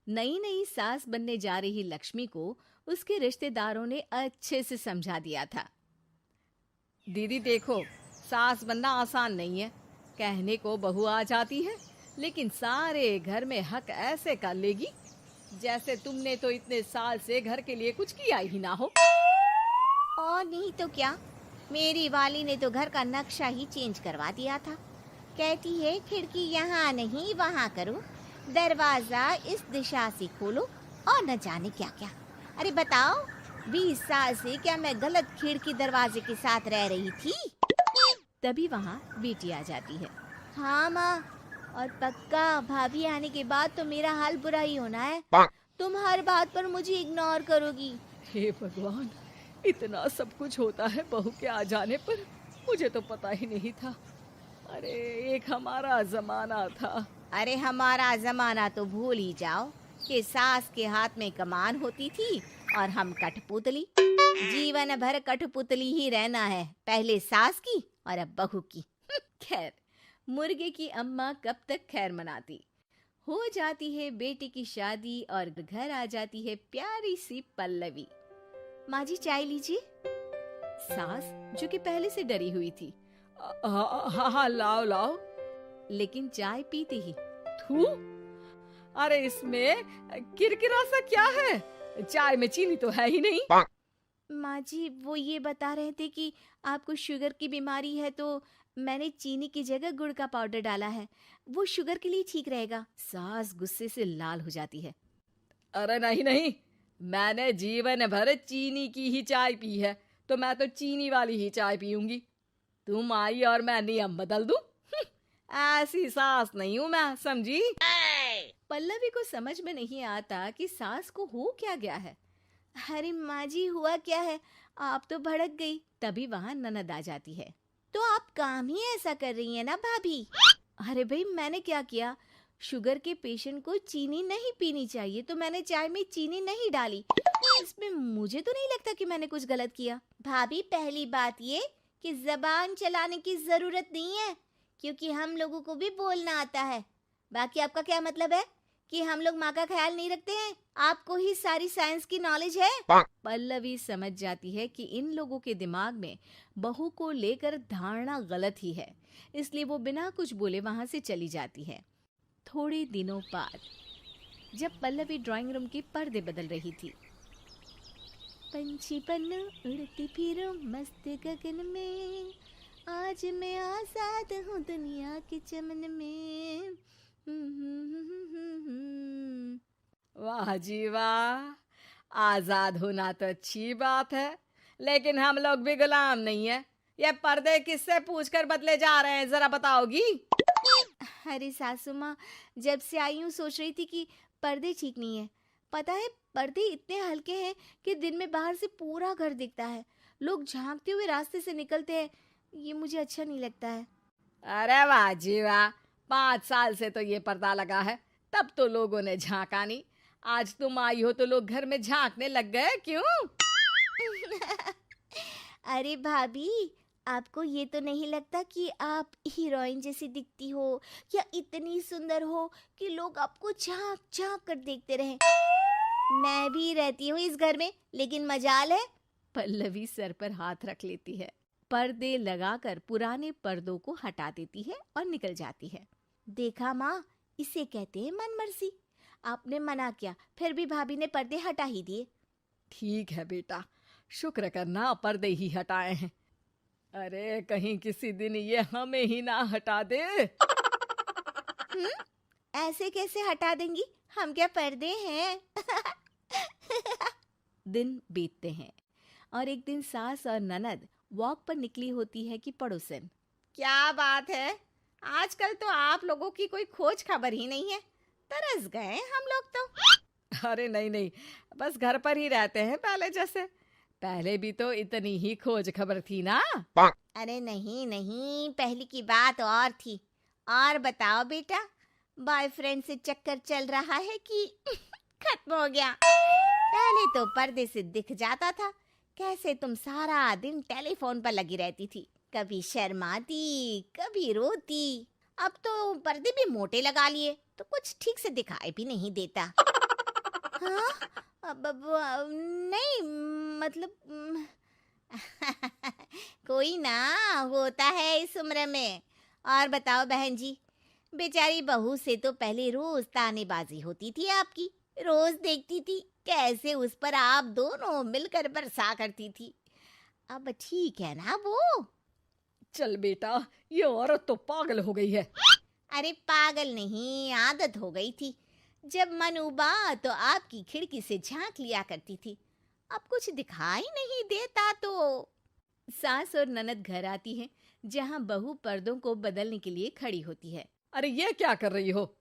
नई नई सास बनने जा रही लक्ष्मी को उसके रिश्तेदारों ने अच्छे से समझा दिया था। दीदी देखो, सास बनना आसान नहीं है। कहने को बहू आ जाती है, लेकिन सारे घर में हक ऐसे कर लेगी जैसे तुमने तो इतने साल से घर के लिए कुछ किया ही ना हो। और नहीं तो क्या, मेरी वाली ने तो घर का नक्शा ही चेंज करवा दिया था। कहती है खिड़की यहाँ नहीं वहाँ करो, दरवाजा इस दिशा से खोलो और न जाने क्या क्या। अरे बताओ, 20 साल से क्या मैं गलत खिड़की दरवाजे के साथ रह रही थी? तभी वहां बेटी आ जाती है। हाँ माँ, और पक्का भाभी आने के बाद तो मेरा हाल बुरा ही होना है। तुम हर बात पर मुझे इग्नोर करोगी। हे भगवान, इतना सब कुछ होता है बहू के आ जाने पर, मुझे तो पता ही नहीं था। अरे एक हमारा जमाना था। अरे हमारा जमाना तो भूल ही जाओ कि सास के हाथ में कमान होती थी और हम कठपुतली। जीवन भर कठपुतली ही रहना है, पहले सास की और अब बहू की। खैर, मुर्गे की अम्मा कब तक खैर मनाती। हो जाती है बेटी की शादी और घर आ जाती है प्यारी सी पल्लवी। माँ जी चाय लीजिए। सास जो कि पहले से डरी हुई थी, हाँ लाओ लाओ। लेकिन चाय पीते ही थू, अरे इसमें किरकिरा सा क्या है? चाय में चीनी तो है ही नहीं। माँ जी वो ये बता रहे थे कि आपको शुगर की बीमारी है, तो मैंने चीनी की जगह गुड़ का पाउडर डाला है, वो शुगर के लिए ठीक रहेगा। सास गुस्से से लाल हो जाती है। अरे नहीं नहीं, मैंने जीवन भर चीनी की ही चाय पी है, तो मैं तो चीनी वाली ही चाय पीऊंगी। तुम आई और मैं नियम बदल दूं? ऐसी सास नहीं हूं मैं, समझी? पल्लवी को समझ में नहीं आता कि सास को हो क्या गया है। अरे माँ जी हुआ क्या है, आप तो भड़क गई। तभी वहां ननद आ जाती है। तो आप काम ही ऐसा कर रही हैं ना भाभी? अरे भाई मैंने क्या किया, शुगर के पेशेंट को चीनी नहीं पीनी चाहिए तो मैंने चाय में चीनी नहीं डाली। इसमें मुझे तो नहीं लगता कि मैंने कुछ गलत किया। भाभी पहली बात ये कि जबान चलाने की जरूरत नहीं है, क्योंकि हम लोगों को भी बोलना आता है। बाकी आपका क्या मतलब है कि हम लोग माँ का ख्याल नहीं रखते हैं? आपको ही सारी साइंस की नॉलेज है। पल्लवी समझ जाती है कि इन लोगों के दिमाग में बहू को लेकर धारणा गलत ही है, इसलिए वो बिना कुछ बोले वहां से चली जाती है। थोड़े दिनों बाद जब पल्लवी ड्राइंग रूम के पर्दे बदल रही थी, पंछी बन उड़ती फिरूं मस्त गगन में, आज मैं आजाद हूँ दुनिया के चमन में। वाह जी वाह, आजाद होना तो अच्छी बात है, लेकिन हम लोग भी गुलाम नहीं है। ये पर्दे किससे पूछकर बदले जा रहे हैं, जरा बताओगी? अरे सासू माँ, जब से आई हूँ सोच रही थी कि पर्दे ठीक नहीं है। पता है, पर्दे इतने हल्के हैं कि दिन में बाहर से पूरा घर दिखता है। लोग झांकते हुए रास्ते से निकलते हैं, ये मुझे अच्छा नहीं लगता है। अरे वाह जी वाह, 5 साल से तो ये पर्दा लगा है, तब तो लोगों ने झांका नहीं। आज तुम आई हो तो लोग घर में झांकने लग गए, क्यों? अरे भाभी, आपको ये तो नहीं लगता कि आप हीरोइन जैसी दिखती हो, या इतनी सुंदर हो कि लोग आपको झांक झांक कर देखते रहें? मैं भी रहती हूँ इस घर में, लेकिन मजाल है। पल्लवी सर पर हाथ रख लेती है, पर्दे लगाकर पुराने पर्दों को हटा देती है और निकल जाती है। देखा माँ, इसे कहते हैं मनमर्जी। आपने मना किया, फिर भी भाभी ने पर्दे हटा ही दिए। ठीक है बेटा, शुक्र करना पर्दे ही हटाए हैं। अरे कहीं किसी दिन ये हमें ही ना हटा दे। ऐसे कैसे हटा देंगी, हम क्या पर्दे हैं? दिन बीतते हैं और एक दिन सास और ननद वॉक पर निकली होती है कि पड़ोसन। क्या बात है, आजकल तो आप लोगों की कोई खोज खबर ही नहीं है। तरस गए हम लोग तो। अरे नहीं नहीं, बस घर पर ही रहते हैं पहले जैसे। पहले भी तो इतनी ही खोज खबर थी ना। अरे नहीं नहीं, पहले की बात और थी। और बताओ बेटा, बॉयफ्रेंड से चक्कर चल रहा है कि खत्म हो गया? पहले तो पर्दे से दिख जाता था कैसे तुम सारा दिन टेलीफोन पर लगी रहती थी, कभी शर्माती कभी रोती। अब तो पर्दे भी मोटे लगा लिए तो कुछ ठीक से दिखाई भी नहीं देता। हाँ? नहीं, मतलब कोई ना, होता है इस उम्र में। और बताओ बहन जी, बेचारी बहू से तो पहले रोज तानेबाजी होती थी आपकी। रोज देखती थी कैसे उस पर आप दोनों मिलकर बरसा करती थी। अब ठीक है ना वो? चल बेटा, ये औरत तो पागल हो गई है। अरे पागल नहीं, आदत हो गई थी। जब मन उबा तो आपकी खिड़की से झांक लिया करती थी। अब कुछ दिखाई नहीं देता तो। सास और ननद घर आती हैं, जहां बहू पर्दों को बदलने के लिए खड़ी होती है। अरे ये क्या कर रही हो?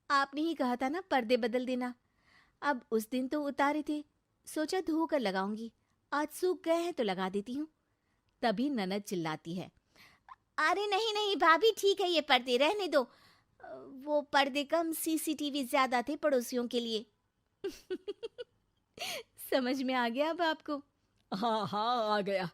आपने ही कहा था ना पर्दे बदल देना। अब उस दिन तो उतारे थे, सोचा धोकर लगाऊंगी, आज सूख गए हैं तो लगा देती हूँ। तभी ननद चिल्लाती है, अरे नहीं नहीं भाभी, ठीक है, ये पर्दे रहने दो। वो पर्दे कम, सीसीटीवी ज्यादा थे पड़ोसियों के लिए। समझ में आ गया अब आपको? हाँ हाँ, आ गया।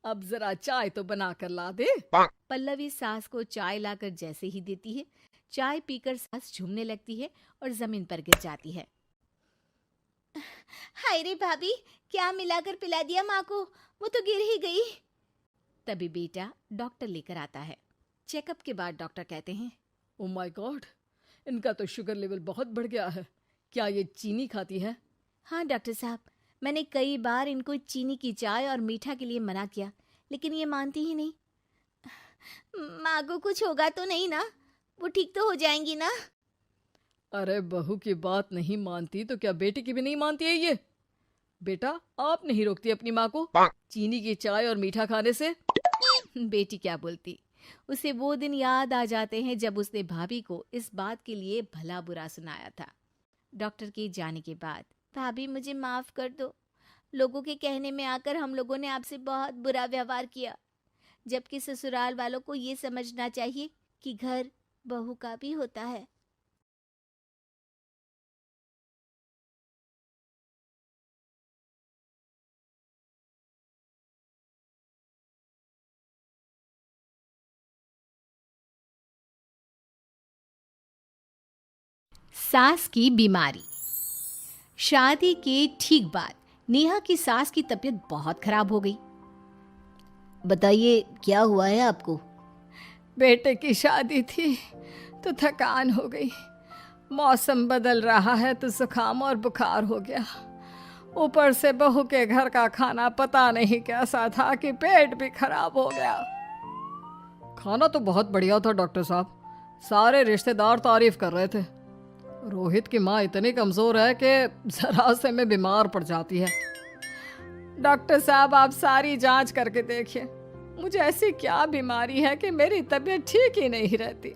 अब जरा चाय तो बना कर ला दे। पल्लवी सास को चाय लाकर जैसे ही देती है, चाय पीकर सास झूमने लगती है और जमीन पर गिर जाती है। हाय रे भाभी, क्या मिलाकर पिला दिया माँ को, वो तो गिर ही गई। तभी बेटा डॉक्टर लेकर आता है। चेकअप के बाद डॉक्टर कहते हैं, ओ माय गॉड, इनका तो शुगर लेवल बहुत बढ़ गया है। क्या ये चीनी खाती है? हाँ डॉक्टर साहब, मैंने कई बार इनको चीनी की चाय और मीठा के लिए मना किया, लेकिन ये मानती ही नहीं। माँ को कुछ होगा तो नहीं ना? वो ठीक तो हो जाएंगी ना? अरे बहू की बात नहीं मानती तो क्या बेटी की भी नहीं मानती है ये? बेटा, आप नहीं रोकती अपनी माँ को चीनी की चाय और मीठा खाने से? बेटी क्या बोलती, उसे वो दिन याद आ जाते हैं जब उसने भाभी को इस बात के लिए भला बुरा सुनाया था। डॉक्टर के जाने के बाद, भाभी मुझे माफ कर दो, लोगों के कहने में आकर हम लोगों ने आपसे बहुत बुरा व्यवहार किया, जबकि ससुराल वालों को ये समझना चाहिए कि घर बहू का भी होता है। सास की बीमारी। शादी के ठीक बाद नेहा की सास की तबीयत बहुत खराब हो गई। बताइए क्या हुआ है आपको? बेटे की शादी थी तो थकान हो गई, मौसम बदल रहा है तो जुकाम और बुखार हो गया। ऊपर से बहू के घर का खाना पता नहीं कैसा था कि पेट भी खराब हो गया। खाना तो बहुत बढ़िया था डॉक्टर साहब, सारे रिश्तेदार तारीफ कर रहे थे। रोहित की माँ इतनी कमजोर है कि जरा से में बीमार पड़ जाती है। डॉक्टर साहब, आप सारी जांच करके देखिए, मुझे ऐसी क्या बीमारी है कि मेरी तबीयत ठीक ही नहीं रहती।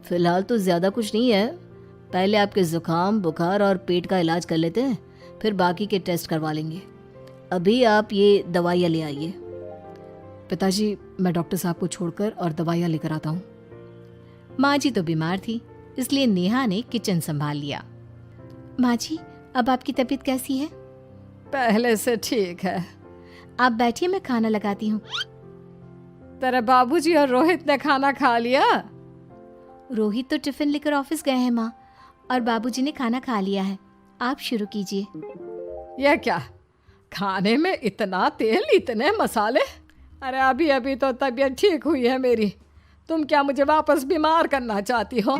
फिलहाल तो ज़्यादा कुछ नहीं है, पहले आपके ज़ुकाम, बुखार और पेट का इलाज कर लेते हैं, फिर बाकी के टेस्ट करवा लेंगे। अभी आप ये दवाइयाँ ले आइए। पिताजी, मैं डॉक्टर साहब को छोड़कर और दवाइयाँ लेकर आता हूँ। माँ जी तो बीमार थी, इसलिए नेहा ने किचन संभाल लिया। माँ जी, अब आपकी तबीयत कैसी है? पहले से ठीक है। आप बैठिए, मैं खाना लगाती हूँ। तेरे बाबूजी और रोहित ने खाना खा लिया? रोहित तो टिफिन लेकर ऑफिस गए हैं माँ, और बाबूजी ने खाना खा लिया है। आप शुरू कीजिए। यह क्या, खाने में इतना तेल, इतने मसाले? अरे अभी अभी तो तबीयत ठीक हुई है मेरी, तुम क्या मुझे वापस बीमार करना चाहती हो?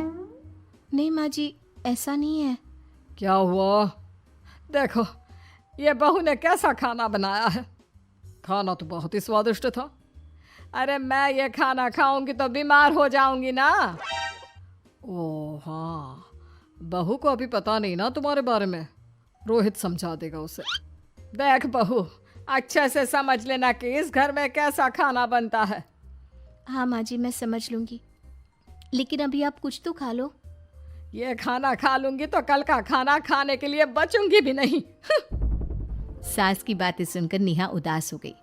नहीं माँ जी, ऐसा नहीं है। क्या हुआ? देखो ये बहू ने कैसा खाना बनाया है। खाना तो बहुत ही स्वादिष्ट था। अरे मैं ये खाना खाऊंगी तो बीमार हो जाऊंगी ना। ओह हाँ, बहू को अभी पता नहीं ना तुम्हारे बारे में, रोहित समझा देगा उसे। देख बहू, अच्छे से समझ लेना कि इस घर में कैसा खाना बनता है। हाँ माँ जी, मैं समझ लूँगी, लेकिन अभी आप कुछ तो खा लो। ये खाना खा लूंगी तो कल का खाना खाने के लिए बचूंगी भी नहीं। सास की बातें सुनकर नेहा उदास हो गई।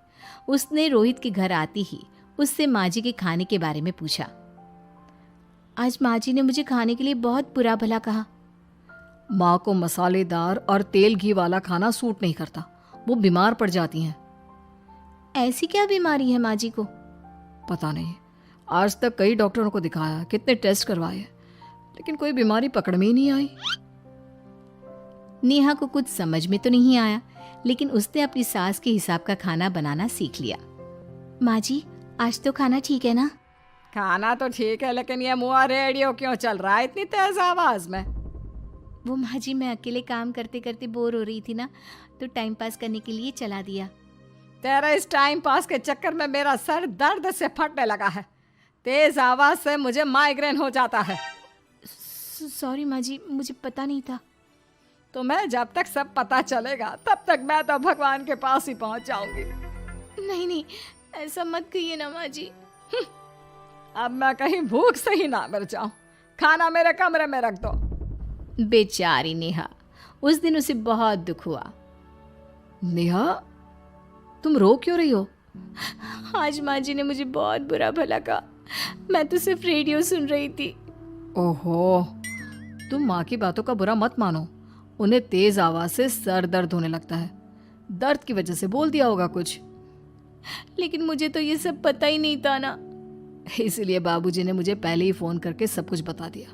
उसने रोहित के घर आते ही उससे माँ जी के खाने के बारे में पूछा। आज माँ जी ने मुझे खाने के लिए बहुत बुरा भला कहा। माँ को मसालेदार और तेल घी वाला खाना सूट नहीं करता, वो बीमार पड़ जाती हैं। ऐसी क्या बीमारी है माँ जी को? पता नहीं, आज तक कई डॉक्टरों को दिखाया, कितने टेस्ट करवाए, लेकिन कोई बीमारी पकड़ में ही नहीं आई। नेहा को कुछ समझ में तो नहीं आया, लेकिन उसने अपनी सास के हिसाब का खाना बनाना सीख लिया। माँ जी, आज तो खाना ठीक है ना? खाना तो ठीक है, लेकिन ये मुआ रेडियो क्यों चल रहा है इतनी तेज आवाज में? वो माँ जी, मैं अकेले काम करते करते बोर हो रही थी ना, तो टाइम पास करने के लिए चला दिया। तेरे इस टाइम पास के चक्कर में मेरा सर दर्द से फटने लगा है। तेज आवाज से मुझे माइग्रेन हो जाता है। सॉरी माँ जी, मुझे पता नहीं था। तुम्हें जब तक सब पता चलेगा तब तक मैं तो भगवान के पास ही पहुंच जाऊंगी। नहीं नहीं, ऐसा मत कहिए ना माँ जी। अब मैं कहीं भूख से ही ना मर जाऊं। खाना मेरे कमरे में रख दो। बेचारी नेहा, उस दिन उसे बहुत दुख हुआ। नेहा, तुम रो क्यों रही हो? आज माँ जी ने मुझे बहुत बुरा भला कहा। मैं तो सिर्फ रेडियो सुन रही थी। ओहो, तुम माँ की बातों का बुरा मत मानो। उन्हें तेज आवाज से सर दर्द होने लगता है। दर्द की वजह से बोल दिया होगा कुछ। लेकिन मुझे तो ये सब पता ही नहीं था ना। इसीलिए बाबूजी ने मुझे पहले ही फोन करके सब कुछ बता दिया,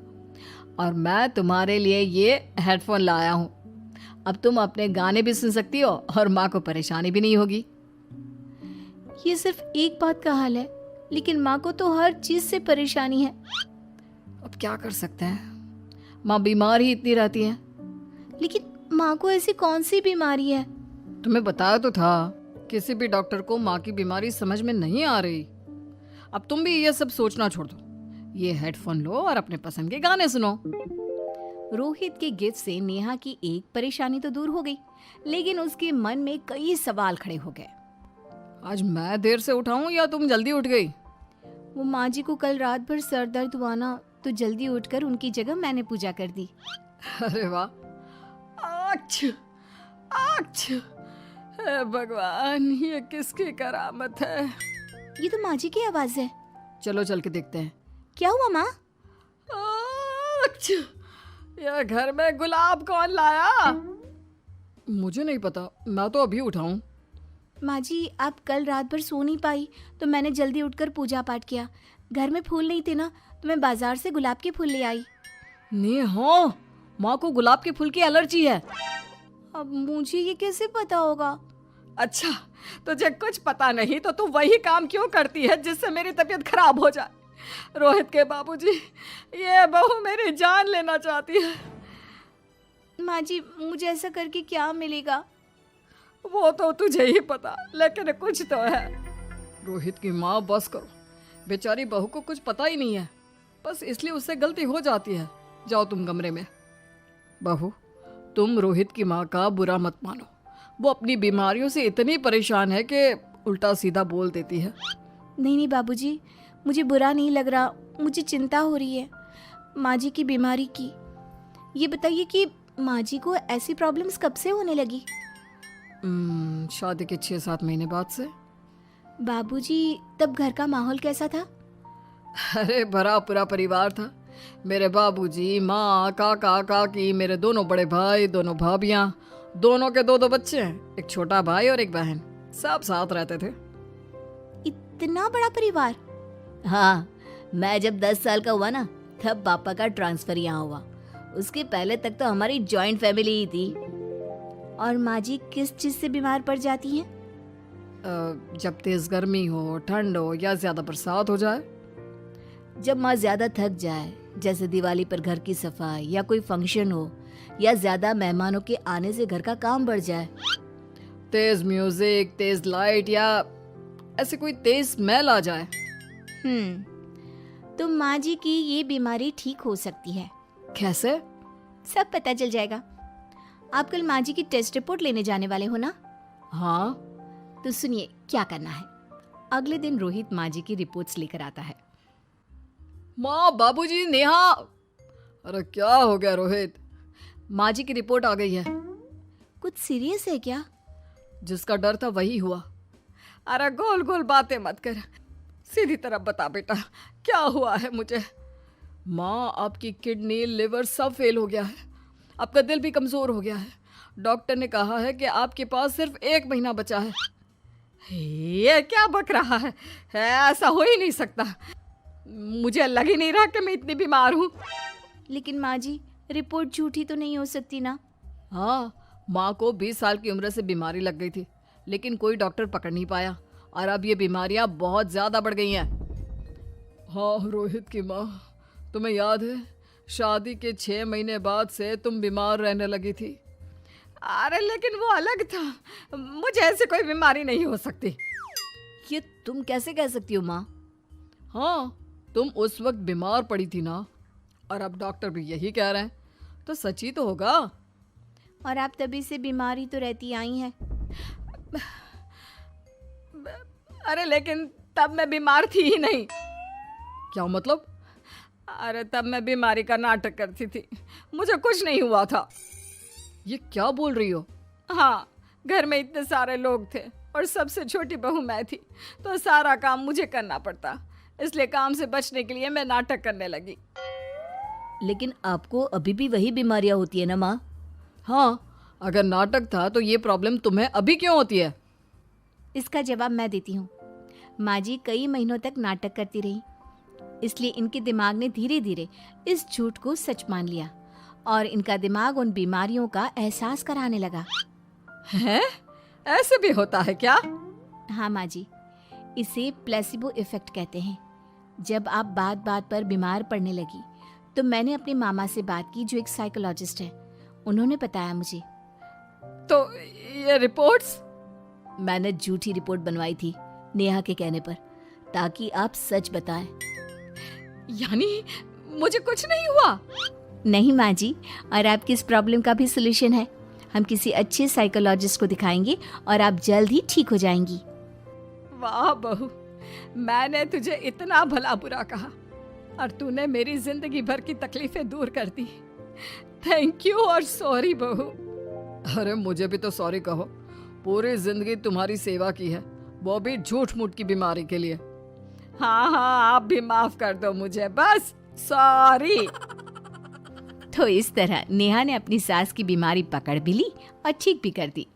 और मैं तुम्हारे लिए ये हेडफोन लाया हूँ। अब तुम अपने गाने भी सुन सकती हो और माँ को परेशानी भी नहीं होगी। ये सिर्फ एक बात का हाल है, लेकिन माँ को तो हर चीज से परेशानी है। अब क्या कर सकते हैं, माँ बीमार ही इतनी रहती है। लेकिन माँ को ऐसी कौन सी बीमारी है? तुम्हें बताया तो था, किसी भी डॉक्टर को माँ की बीमारी समझ में नहीं आ रही। अब तुम भी ये सब सोचना छोड़ दो, ये हेडफोन लो और अपने पसंद के गाने सुनो। रोहित के गिफ्ट से नेहा की एक परेशानी तो दूर हो गई, लेकिन उसके मन में कई सवाल खड़े हो गए। आज मैं देर से उठाऊं या तुम जल्दी उठ गई? वो माँ जी को कल रात भर सर दर्द हुआ ना, तो जल्दी उठकर उनकी जगह मैंने पूजा कर दी। अरे वाह, आछ, आछ, हे भगवान, ये किसकी करामत है? ये तो माँ जी की आवाज है। चलो चल के देखते हैं। क्या हुआ माँ? आछ, ये घर में गुलाब कौन लाया? मुझे नहीं पता, मैं तो अभी उठाऊं। माँ जी, आप कल रात भर सो नहीं पाई, तो मैंने जल्दी उठकर पूजा पाठ किया। घर में फूल नहीं थे ना, तो मैं बाजार से गुलाब के फूल ले आई। नेहा, माँ को गुलाब के फूल की एलर्जी है। अब मुझे ये कैसे पता होगा? अच्छा, तुझे कुछ पता नहीं तो तू वही काम क्यों करती है जिससे मेरी तबीयत खराब हो जाए? रोहित के बाबूजी, ये बहू मेरी जान लेना चाहती है। माँ जी, मुझे ऐसा करके क्या मिलेगा? वो तो तुझे ही पता, लेकिन कुछ तो है। रोहित की माँ, बस करो। बेचारी बहू को कुछ पता ही नहीं है, बस इसलिए उससे गलती हो जाती है। जाओ तुम कमरे में। बहू, तुम रोहित की माँ का बुरा मत मानो। वो अपनी बीमारियों से इतनी परेशान है कि उल्टा सीधा बोल देती है। नहीं नहीं बाबूजी, मुझे बुरा नहीं लग रहा, मुझे चिंता हो रही है माँ जी की बीमारी की। ये बताइए कि माँ जी को ऐसी प्रॉब्लम्स कब से होने लगी? शादी के 6-7 महीने बाद से। बाबूजी, तब घर का माहौल कैसा था? अरे भरा पूरा परिवार था। मेरे बाबूजी, माँ, काका, काकी, मेरे दोनों बड़े भाई, दोनों भाभियाँ, दोनों के 2-2 बच्चे हैं, एक छोटा भाई और एक बहन, सब साथ रहते थे। इतना बड़ा परिवार? हाँ, मैं जब 10 साल का हुआ ना, तब पापा का ट्रांसफर यहाँ हुआ। उसके पहले तक तो हमारी जॉइंट फैमिली ही थी। और माँ जी किस चीज से बीमार पड़ जाती हैं? जब तेज गर्मी हो, ठंड हो या ज्यादा बरसात हो जाए। जब माँ ज्यादा थक जाए, जैसे दिवाली पर घर की सफाई या कोई फंक्शन हो, या ज्यादा मेहमानों के आने से घर का काम बढ़ जाए। तेज म्यूजिक, तेज लाइट या ऐसे कोई तेज स्मेल आ जाए। तो माँ जी की ये बीमारी ठीक हो सकती है। कैसे? सब पता चल जाएगा। आप कल माँ जी की टेस्ट रिपोर्ट लेने जाने वाले हो ना? हाँ। तो सुनिए क्या करना है। अगले दिन रोहित माँ जी की रिपोर्ट्स लेकर आता है। माँ, बाबूजी, नेहा। अरे क्या हो गया रोहित? माँ जी की रिपोर्ट आ गई है। कुछ सीरियस है क्या? जिसका डर था वही हुआ। अरे गोल गोल बातें मत कर, सीधी तरफ बता बेटा, क्या हुआ है मुझे? माँ, आपकी किडनी, लिवर सब फेल हो गया है। आपका दिल भी कमजोर हो गया है। डॉक्टर ने कहा है कि आपके पास सिर्फ 1 महीना बचा है। ये क्या बक रहा है? ऐसा हो ही नहीं सकता। मुझे लग ही नहीं रहा कि मैं इतनी बीमार हूँ। लेकिन माँ जी, रिपोर्ट झूठी तो नहीं हो सकती ना? हाँ, माँ को 20 साल की उम्र से बीमारी लग गई थी, लेकिन कोई डॉक्टर पकड़ नहीं पाया और अब ये बीमारियां बहुत ज़्यादा बढ़ गई हैं। हाँ रोहित की माँ, तुम्हें याद है शादी के 6 महीने बाद से तुम बीमार रहने लगी थी। अरे लेकिन वो अलग था, मुझे ऐसे कोई बीमारी नहीं हो सकती। ये तुम कैसे कह सकती हो माँ? हाँ, तुम उस वक्त बीमार पड़ी थी ना, और अब डॉक्टर भी यही कह रहे हैं, तो सच ही तो होगा। और आप तभी से बीमारी तो रहती आई हैं। अरे लेकिन तब मैं बीमार थी ही नहीं। क्या मतलब? अरे तब मैं बीमारी का नाटक करती थी, मुझे कुछ नहीं हुआ था। ये क्या बोल रही हो? हाँ, घर में इतने सारे लोग थे और सबसे छोटी बहू मैं थी, तो सारा काम मुझे करना पड़ता, इसलिए काम से बचने के लिए मैं नाटक करने लगी। लेकिन आपको अभी भी वही बीमारियां होती है ना माँ? हाँ, अगर नाटक था तो ये प्रॉब्लम तुम्हें अभी क्यों होती है? इसका जवाब मैं देती हूँ। माँ जी कई महीनों तक नाटक करती रही, इसलिए इनके दिमाग ने धीरे धीरे इस झूठ को सच मान लिया और इनका दिमाग उन बीमारियों का एहसास कराने लगा। हैं? ऐसे भी होता है क्या? हाँ माँ जी, इसे प्लेसिबो इफेक्ट कहते हैं। जब आप बात बात पर बीमार पड़ने लगी तो मैंने अपने मामा से बात की जो एक साइकोलॉजिस्ट है। उन्होंने बताया मुझे। तो ये रिपोर्ट्स? मैंने झूठी रिपोर्ट बनवाई थी नेहा के कहने पर, ताकि आप सच बताएं। यानी मुझे कुछ नहीं हुआ? नहीं माँ जी, और आपकी इस प्रॉब्लम का भी सोल्यूशन है। हम किसी अच्छे साइकोलॉजिस्ट को दिखाएंगे और आप जल्द ही ठीक हो जाएंगी। वाह बहू, मैंने तुझे इतना भला बुरा कहा और तूने मेरी जिंदगी भर की तकलीफें दूर कर दी। थैंक यू और सॉरी बहू। अरे मुझे भी तो सॉरी कहो, पूरी जिंदगी तुम्हारी सेवा की है, वो भी झूठ मूठ की बीमारी के लिए। हाँ हाँ, आप भी माफ कर दो मुझे, बस सॉरी। तो इस तरह नेहा ने अपनी सास की बीमारी पकड़ भी ली और ठीक भी कर दी।